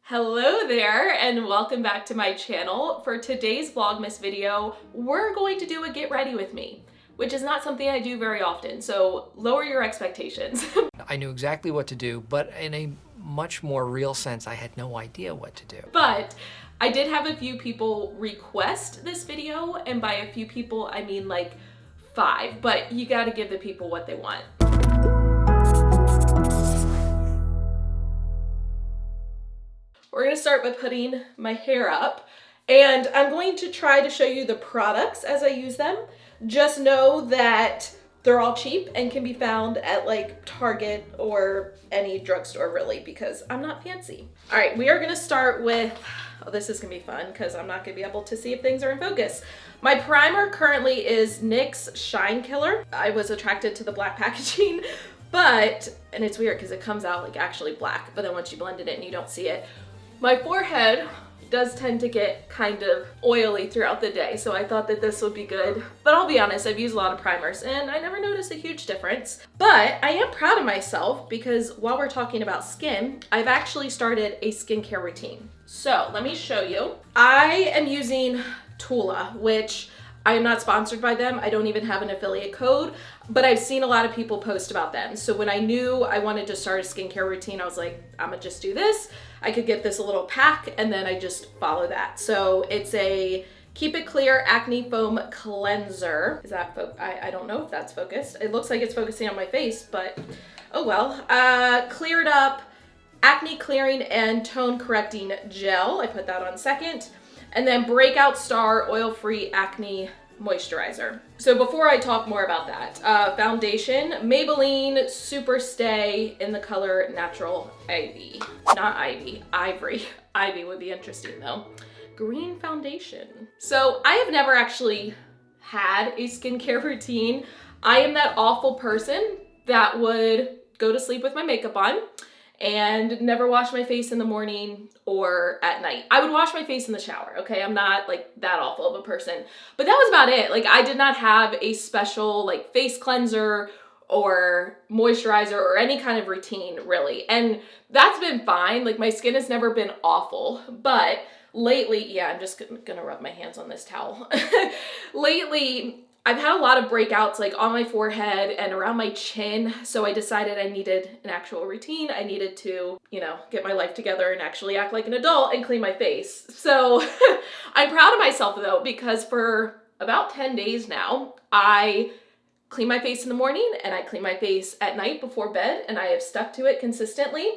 Hello there and welcome back to my channel. For today's Vlogmas video, we're going to do a get ready with me, which is not something I do very often, so lower your expectations. I knew exactly what to do, but in a much more real sense, I had no idea what to do. But I did have a few people request this video, and by a few people, I mean like 5, but you gotta give the people what they want. We're gonna start by putting my hair up, and I'm going to try to show you the products as I use them. Just know that they're all cheap and can be found at like Target or any drugstore really, because I'm not fancy. All right, we are gonna start with, oh, this is gonna be fun because I'm not gonna be able to see if things are in focus. My primer currently is NYX Shine Killer. I was attracted to the black packaging, and it's weird because it comes out like actually black, but then once you blend it in, you don't see it. My forehead does tend to get kind of oily throughout the day, so I thought that this would be good. But I'll be honest, I've used a lot of primers and I never noticed a huge difference. But I am proud of myself because while we're talking about skin, I've actually started a skincare routine. So let me show you. I am using Tula, which I am not sponsored by them. I don't even have an affiliate code, but I've seen a lot of people post about them. So when I knew I wanted to start a skincare routine, I was like, I'm gonna just do this. I could get this a little pack and then I just follow that. So it's a Keep It Clear Acne Foam Cleanser. Is that, I don't know if that's focused. It looks like it's focusing on my face, but oh well. Cleared Up Acne Clearing and Tone Correcting Gel. I put that on second. And then Breakout Star Oil-Free Acne Moisturizer. So before I talk more about that, foundation, Maybelline Super Stay in the color Natural Ivy. Not Ivy, Ivory. Ivy would be interesting though. Green foundation. So I have never actually had a skincare routine. I am that awful person that would go to sleep with my makeup on and never wash my face in the morning or at night. I would wash my face in the shower, okay? I'm not like that awful of a person, but that was about it. Like I did not have a special like face cleanser or moisturizer or any kind of routine really. And that's been fine. Like my skin has never been awful, but lately, yeah, I'm just gonna rub my hands on this towel. Lately, I've had a lot of breakouts like on my forehead and around my chin, so I decided I needed an actual routine. I needed to, you know, get my life together and actually act like an adult and clean my face. So I'm proud of myself though, because for about 10 days now, I clean my face in the morning and I clean my face at night before bed, and I have stuck to it consistently.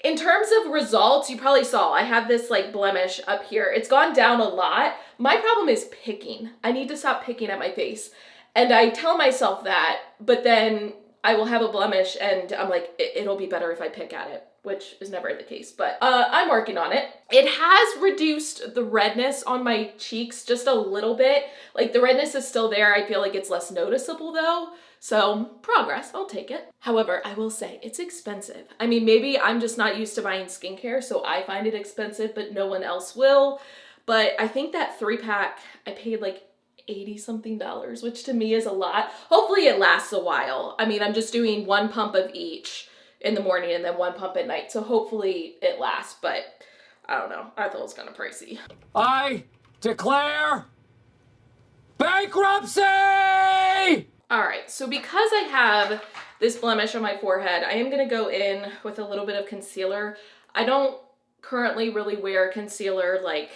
In terms of results, you probably saw I have this like blemish up here. It's gone down a lot. My problem is picking. I need to stop picking at my face. And I tell myself that, but then I will have a blemish and I'm like, it'll be better if I pick at it, which is never the case, but I'm working on it. It has reduced the redness on my cheeks just a little bit. Like the redness is still there. I feel like it's less noticeable though. So progress, I'll take it. However, I will say it's expensive. I mean, maybe I'm just not used to buying skincare, so I find it expensive, but no one else will. But I think that 3-pack, I paid like $80 something, which to me is a lot. Hopefully it lasts a while. I mean, I'm just doing 1 pump of each in the morning and then 1 pump at night. So hopefully it lasts, but I don't know. I thought it was kind of pricey. I declare bankruptcy! All right, so because I have this blemish on my forehead, I am gonna go in with a little bit of concealer. I don't currently really wear concealer like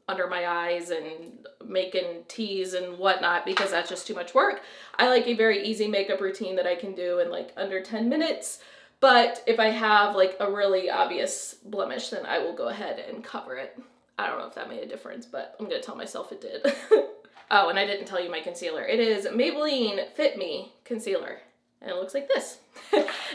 under my eyes and making teas and whatnot because that's just too much work. I like a very easy makeup routine that I can do in like under 10 minutes. But if I have like a really obvious blemish, then I will go ahead and cover it. I don't know if that made a difference, but I'm gonna tell myself it did. Oh, and I didn't tell you my concealer. It is Maybelline Fit Me Concealer, and it looks like this.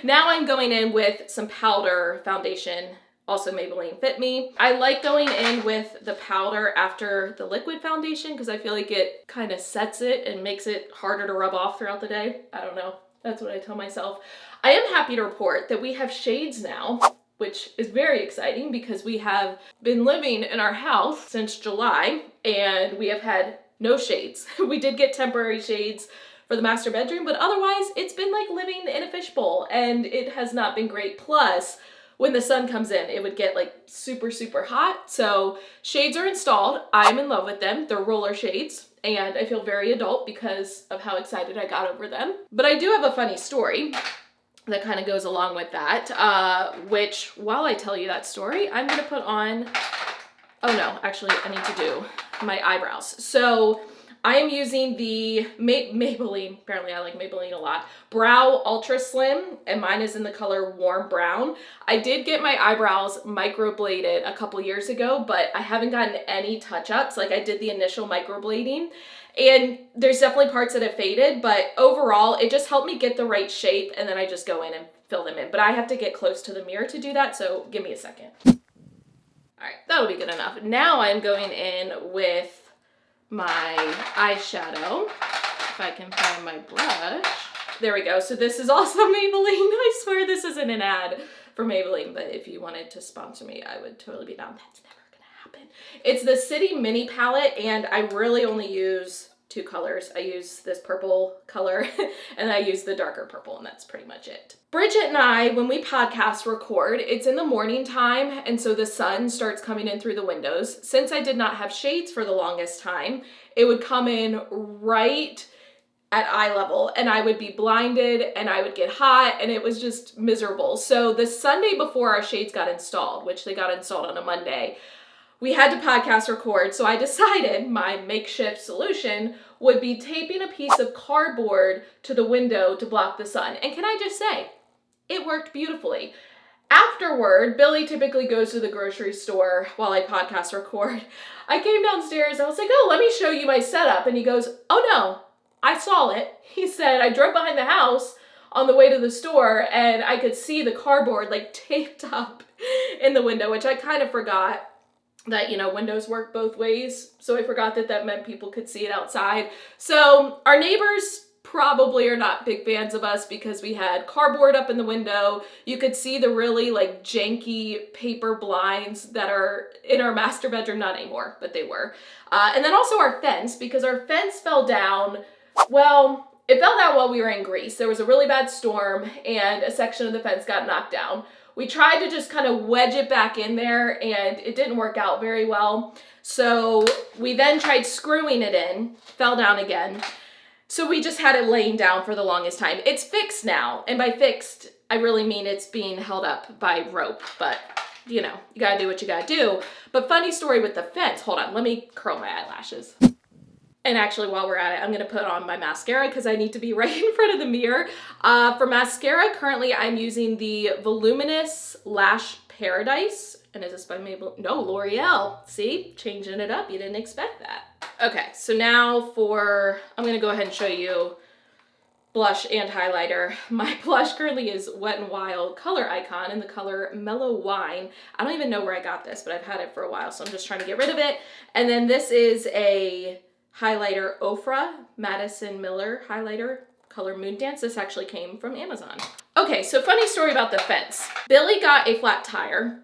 Now I'm going in with some powder foundation, also Maybelline Fit Me. I like going in with the powder after the liquid foundation because I feel like it kind of sets it and makes it harder to rub off throughout the day. I don't know. That's what I tell myself. I am happy to report that we have shades now, which is very exciting because we have been living in our house since July and we have had no shades. We did get temporary shades for the master bedroom, but otherwise it's been like living in a fishbowl and it has not been great. Plus, when the sun comes in, it would get like super, super hot. So shades are installed. I'm in love with them. They're roller shades, and I feel very adult because of how excited I got over them. But I do have a funny story that kind of goes along with that, which while I tell you that story, I'm gonna put on, oh no, actually I need to do my eyebrows. So I am using the Maybelline, apparently I like Maybelline a lot, Brow Ultra Slim, and mine is in the color Warm Brown. I did get my eyebrows microbladed a couple years ago, but I haven't gotten any touch-ups. Like I did the initial microblading, and there's definitely parts that have faded, but overall it just helped me get the right shape, and then I just go in and fill them in. But I have to get close to the mirror to do that, so give me a second. All right, that'll be good enough. Now I'm going in with my eyeshadow, if I can find my brush. There we go. So this is also Maybelline. I swear this isn't an ad for Maybelline, but if you wanted to sponsor me, I would totally be down. That's never gonna happen. It's the City Mini Palette, and I really only use two colors. I use this purple color and I use the darker purple, and that's pretty much it. Bridget and I, when we podcast record, it's in the morning time, and so the sun starts coming in through the windows. Since I did not have shades for the longest time, it would come in right at eye level, and I would be blinded and I would get hot, and it was just miserable. So the Sunday before our shades got installed, which they got installed on a Monday, we had to podcast record, so I decided my makeshift solution would be taping a piece of cardboard to the window to block the sun. And can I just say, it worked beautifully. Afterward, Billy typically goes to the grocery store while I podcast record. I came downstairs, I was like, oh, let me show you my setup. And he goes, oh no, I saw it. He said, I drove behind the house on the way to the store and I could see the cardboard like taped up in the window, which I kind of forgot that, you know, windows work both ways. So I forgot that that meant people could see it outside. So our neighbors probably are not big fans of us because we had cardboard up in the window. You could see the really like janky paper blinds that are in our master bedroom, not anymore, but they were. And then also our fence, because our fence fell down. Well, it fell down while we were in Greece. There was a really bad storm and a section of the fence got knocked down. We tried to just kind of wedge it back in there and it didn't work out very well. So we then tried screwing it in, fell down again. So we just had it laying down for the longest time. It's fixed now. And by fixed, I really mean it's being held up by rope, but you know, you gotta do what you gotta do. But funny story with the fence. Hold on, let me curl my eyelashes. And actually, while we're at it, I'm gonna put on my mascara because I need to be right in front of the mirror. For mascara, currently I'm using the Voluminous Lash Paradise. And is this by Maybelline? No, L'Oreal. See, changing it up, you didn't expect that. Okay, so now I'm gonna go ahead and show you blush and highlighter. My blush currently is Wet n Wild Color Icon in the color Mellow Wine. I don't even know where I got this, but I've had it for a while, so I'm just trying to get rid of it. And then this is a highlighter Ofra Madison Miller highlighter, color Moon Dance. This actually came from Amazon. Okay, so funny story about the fence. Billy got a flat tire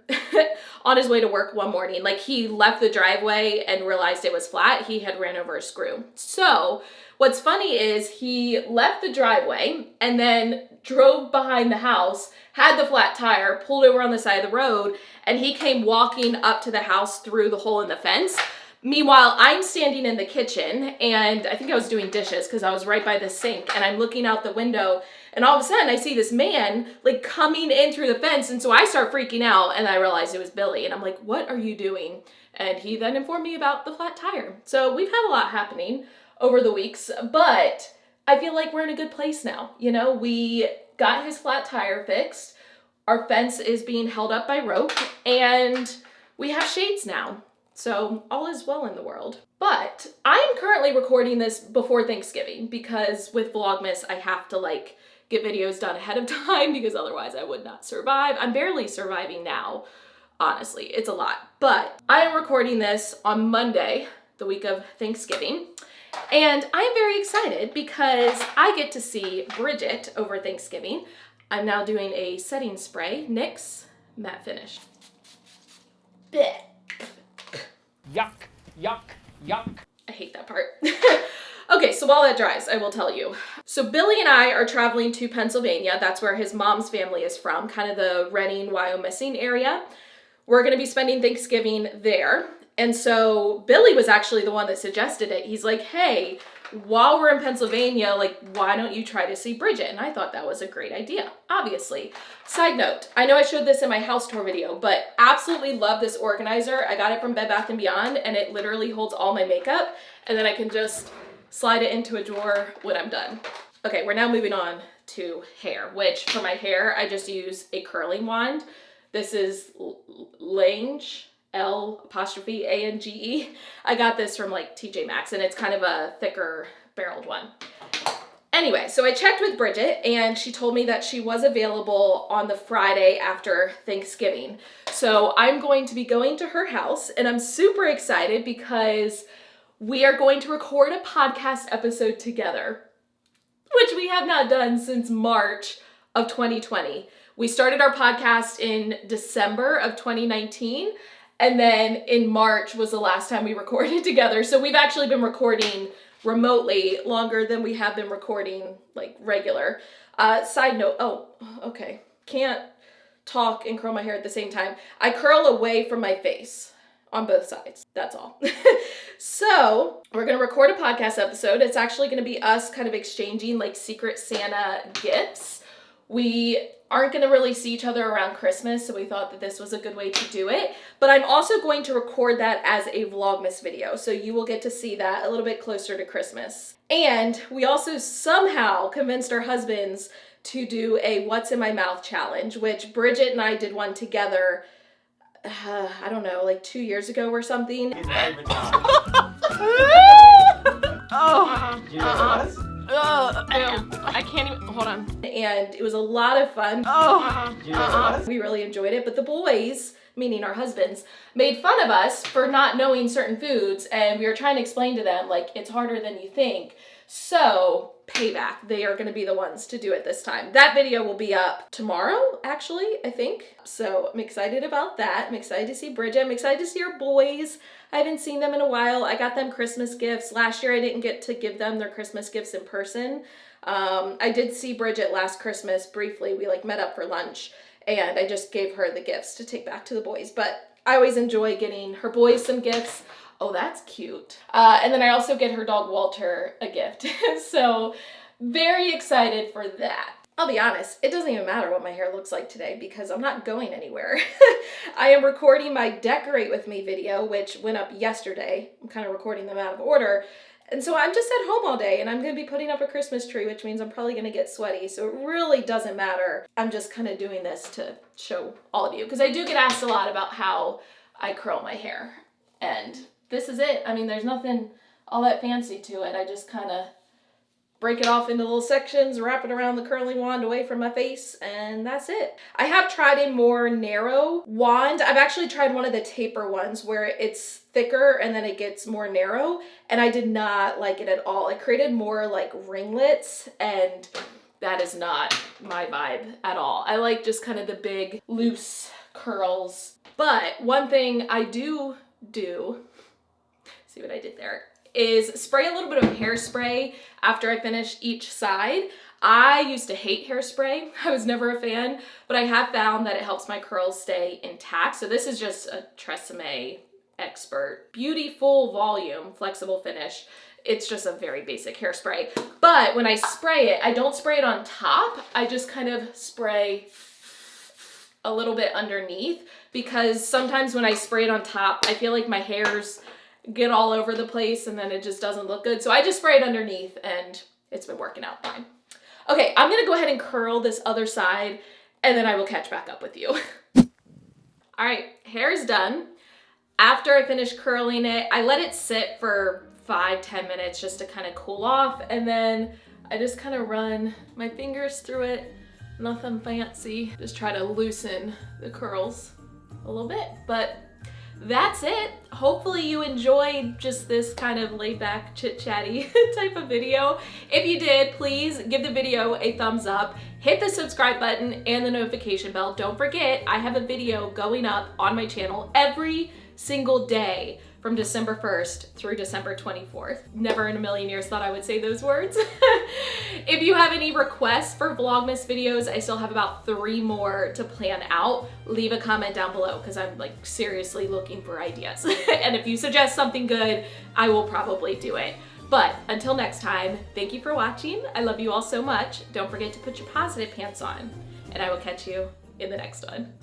on his way to work one morning. Like he left the driveway and realized it was flat. He had ran over a screw. So what's funny is he left the driveway and then drove behind the house, had the flat tire, pulled over on the side of the road, and he came walking up to the house through the hole in the fence. Meanwhile, I'm standing in the kitchen and I think I was doing dishes because I was right by the sink, and I'm looking out the window and all of a sudden I see this man like coming in through the fence, and so I start freaking out and I realized it was Billy, and I'm like, what are you doing? And he then informed me about the flat tire. So we've had a lot happening over the weeks, but I feel like we're in a good place now. You know, we got his flat tire fixed, our fence is being held up by rope, and we have shades now. So all is well in the world. But I'm currently recording this before Thanksgiving because with Vlogmas, I have to like get videos done ahead of time because otherwise I would not survive. I'm barely surviving now, honestly. It's a lot. But I am recording this on Monday, the week of Thanksgiving. And I am very excited because I get to see Bridget over Thanksgiving. I'm now doing a setting spray, NYX Matte Finish. Blech. Yuck, yuck, yuck. I hate that part. Okay, so while that dries, I will tell you. So Billy and I are traveling to Pennsylvania. That's where his mom's family is from, kind of the Reading, Wyoming area. We're going to be spending Thanksgiving there. And so Billy was actually the one that suggested it. He's like, hey, while we're in Pennsylvania, like, why don't you try to see Bridget? And I thought that was a great idea, obviously. Side note, I know I showed this in my house tour video, but absolutely love this organizer. I got it from Bed Bath & Beyond, and it literally holds all my makeup, and then I can just slide it into a drawer when I'm done. Okay, we're now moving on to hair, which for my hair, I just use a curling wand. This is Lange. L''A''N''G'. I got this from like TJ Maxx, and it's kind of a thicker barreled one. Anyway, so I checked with Bridget, and she told me that she was available on the Friday after Thanksgiving. So I'm going to be going to her house, and I'm super excited because we are going to record a podcast episode together, which we have not done since March of 2020. We started our podcast in December of 2019, and then in March was the last time we recorded together. So we've actually been recording remotely longer than we have been recording like regular. Side note, oh, okay. Can't talk and curl my hair at the same time. I curl away from my face on both sides. That's all. So we're going to record a podcast episode. It's actually going to be us kind of exchanging like Secret Santa gifts. We aren't going to really see each other around Christmas, so we thought that this was a good way to do it. But I'm also going to record that as a Vlogmas video, so you will get to see that a little bit closer to Christmas. And we also somehow convinced our husbands to do a What's in My Mouth challenge, which Bridget and I did one together, I don't know, like 2 years ago or something. I can't even, hold on. And it was a lot of fun. We really enjoyed it, but the boys, meaning our husbands, made fun of us for not knowing certain foods, and we were trying to explain to them, like, it's harder than you think. So, payback. They are going to be the ones to do it this time. That video will be up tomorrow, actually, I think. So, I'm excited about that. I'm excited to see Bridget. I'm excited to see our boys. I haven't seen them in a while. I got them Christmas gifts. Last year, I didn't get to give them their Christmas gifts in person. I did see Bridget last Christmas briefly. We like met up for lunch, and I just gave her the gifts to take back to the boys. But I always enjoy getting her boys some gifts. Oh, that's cute. And then I also get her dog Walter a gift. So very excited for that. I'll be honest, it doesn't even matter what my hair looks like today because I'm not going anywhere. I am recording my Decorate With Me video, which went up yesterday. I'm kind of recording them out of order. And so I'm just at home all day, and I'm going to be putting up a Christmas tree, which means I'm probably going to get sweaty. So it really doesn't matter. I'm just kind of doing this to show all of you, because I do get asked a lot about how I curl my hair. And this is it. I mean, there's nothing all that fancy to it. I just kind of break it off into little sections, wrap it around the curling wand away from my face, and that's it. I have tried a more narrow wand. I've actually tried one of the taper ones where it's thicker and then it gets more narrow, and I did not like it at all. It created more like ringlets, and that is not my vibe at all. I like just kind of the big, loose curls. But one thing I do, see what I did there, is spray a little bit of hairspray after I finish each side. I used to hate hairspray. I was never a fan, but I have found that it helps my curls stay intact. So this is just a Tresemme Expert Beautiful Volume Flexible Finish. It's just a very basic hairspray. But when I spray it, I don't spray it on top. I just kind of spray a little bit underneath, because sometimes when I spray it on top, I feel like my hairs get all over the place and then it just doesn't look good. So I just spray it underneath and it's been working out fine. Okay, I'm gonna go ahead and curl this other side and then I will catch back up with you. All right, hair is done. After I finish curling it, I let it sit for 5-10 minutes just to kind of cool off, and then I just kind of run my fingers through it. Nothing fancy, just try to loosen the curls a little bit, but that's it. hopefully you enjoyed just this kind of laid back chit chatty type of video. If you did, please give the video a thumbs up, hit the subscribe button and the notification bell. Don't forget, I have a video going up on my channel every single day from December 1st through December 24th. Never in a million years thought I would say those words. If you have any requests for Vlogmas videos, I still have about 3 more to plan out. Leave a comment down below because I'm like seriously looking for ideas. And if you suggest something good, I will probably do it. But until next time, thank you for watching. I love you all so much. Don't forget to put your positive pants on, and I will catch you in the next one.